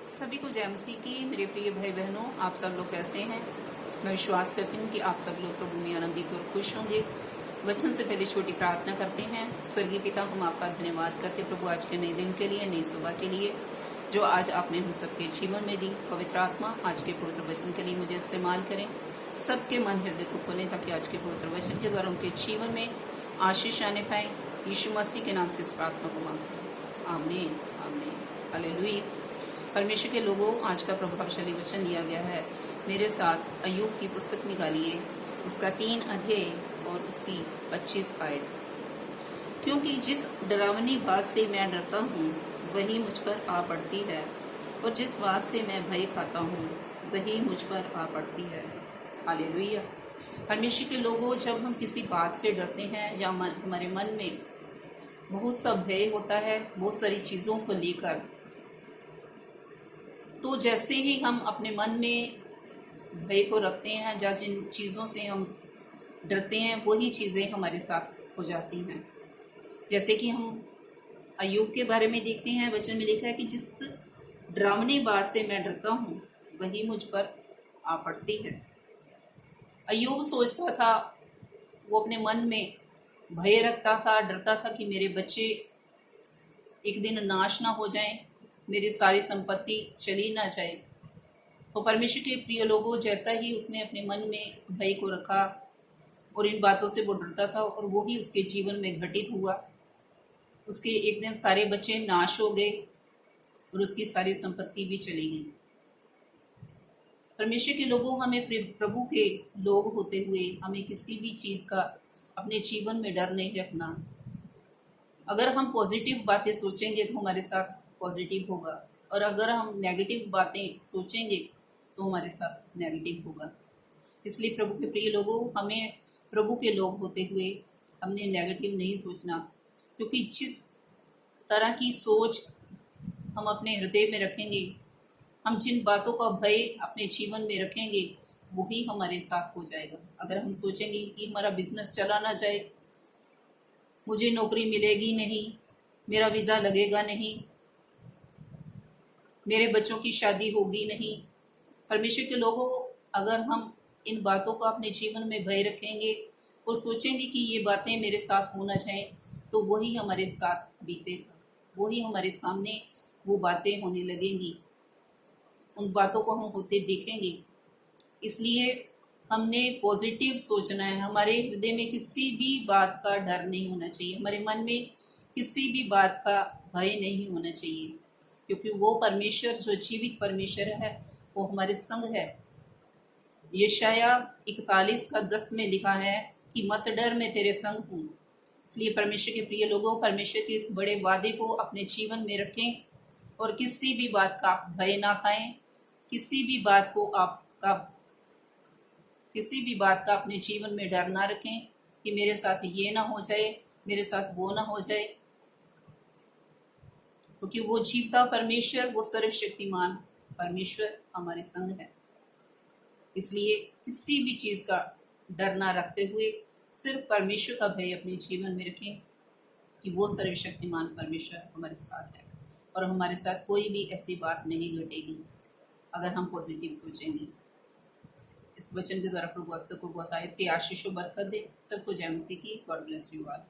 सभी को जय मसीह की। मेरे प्रिय भाई बहनों, आप सब लोग कैसे हैं? मैं विश्वास करती हूँ कि आप सब लोग प्रभु में आनंदित और खुश होंगे। वचन से पहले छोटी प्रार्थना करते हैं। स्वर्गीय पिता, हम आपका धन्यवाद करते प्रभु आज के नए दिन के लिए, नई सुबह के लिए जो आज आपने हम सबके जीवन में दी। पवित्र आत्मा आज के पवित्र वचन के लिए मुझे इस्तेमाल करें, सबके मन हृदय को खोलें ताकि आज के पवित्र वचन के द्वारा उनके जीवन में आशीष आने पाए। यीशु मसीह के नाम से इस प्रार्थना को मांगते हैं, आमीन आमीन हालेलुया। परमेश्वर के लोगों, आज का प्रभावशाली वचन लिया गया है। मेरे साथ अय्यूब की पुस्तक निकालिए, उसका 3 अध्याय और उसकी 25 आयत। क्योंकि जिस डरावनी बात से मैं डरता हूँ वही मुझ पर आ पड़ती है, और जिस बात से मैं भय खाता हूँ वही मुझ पर आ पड़ती है। हालेलुया। परमेश्वर के लोगों, जब हम किसी बात से डरते हैं या हमारे मन में बहुत सा भय होता है बहुत सारी चीज़ों को लेकर, तो जैसे ही हम अपने मन में भय को रखते हैं या जिन चीज़ों से हम डरते हैं वही चीज़ें हमारे साथ हो जाती हैं। जैसे कि हम अय्यूब के बारे में देखते हैं, वचन में लिखा है कि जिस डरावनी बात से मैं डरता हूँ वही मुझ पर आ पड़ती है। अय्यूब सोचता था, वो अपने मन में भय रखता था, डरता था कि मेरे बच्चे एक दिन नाश ना हो जाएं, मेरी सारी संपत्ति चली ना जाए। तो परमेश्वर के प्रिय लोगों, जैसा ही उसने अपने मन में इस भय को रखा और इन बातों से वो डरता था और वो ही उसके जीवन में घटित हुआ। उसके एक दिन सारे बच्चे नाश हो गए और उसकी सारी संपत्ति भी चली गई। परमेश्वर के लोगों, हमें प्रभु के लोग होते हुए हमें किसी भी चीज़ का अपने जीवन में डर नहीं रखना। अगर हम पॉजिटिव बातें सोचेंगे तो हमारे साथ पॉजिटिव होगा, और अगर हम नेगेटिव बातें सोचेंगे तो हमारे साथ नेगेटिव होगा। इसलिए प्रभु के प्रिय लोगों, हमें प्रभु के लोग होते हुए हमने नेगेटिव नहीं सोचना, क्योंकि जिस तरह की सोच हम अपने हृदय में रखेंगे, हम जिन बातों का भय अपने जीवन में रखेंगे वही हमारे साथ हो जाएगा। अगर हम सोचेंगे कि हमारा बिजनेस चला ना जाए, मुझे नौकरी मिलेगी नहीं, मेरा वीज़ा लगेगा नहीं, मेरे बच्चों की शादी होगी नहीं। परमेश्वर के लोगों, अगर हम इन बातों का अपने जीवन में भय रखेंगे और सोचेंगे कि ये बातें मेरे साथ होना चाहिए, तो वही हमारे साथ बीतेगा, वही हमारे सामने वो बातें होने लगेंगी, उन बातों को हम होते देखेंगे। इसलिए हमने पॉजिटिव सोचना है। हमारे हृदय में किसी भी बात का डर नहीं होना चाहिए, हमारे मन में किसी भी बात का भय नहीं होना चाहिए, क्योंकि वो परमेश्वर जो जीवित परमेश्वर है वो हमारे संग है। यशाया 41:10 में लिखा है कि मत डर, मैं तेरे संग हूँ। इसलिए परमेश्वर के प्रिय लोगों, परमेश्वर के इस बड़े वादे को अपने जीवन में रखें और किसी भी बात का भय ना खाएं, किसी भी बात का अपने जीवन में डर ना रखें कि मेरे साथ ये ना हो जाए, मेरे साथ वो ना हो जाए, क्योंकि वो जीवता परमेश्वर, वो सर्वशक्तिमान परमेश्वर हमारे संग है। इसलिए किसी भी चीज़ का डर ना रखते हुए सिर्फ परमेश्वर का भय अपने जीवन में रखें कि वो सर्वशक्तिमान परमेश्वर हमारे साथ है और हमारे साथ कोई भी ऐसी बात नहीं घटेगी अगर हम पॉजिटिव सोचेंगे। इस वचन के द्वारा प्रभु आप सबको बहुत इसकी आशीष और बरकत दे। सबको जय मसीह की। God bless you all.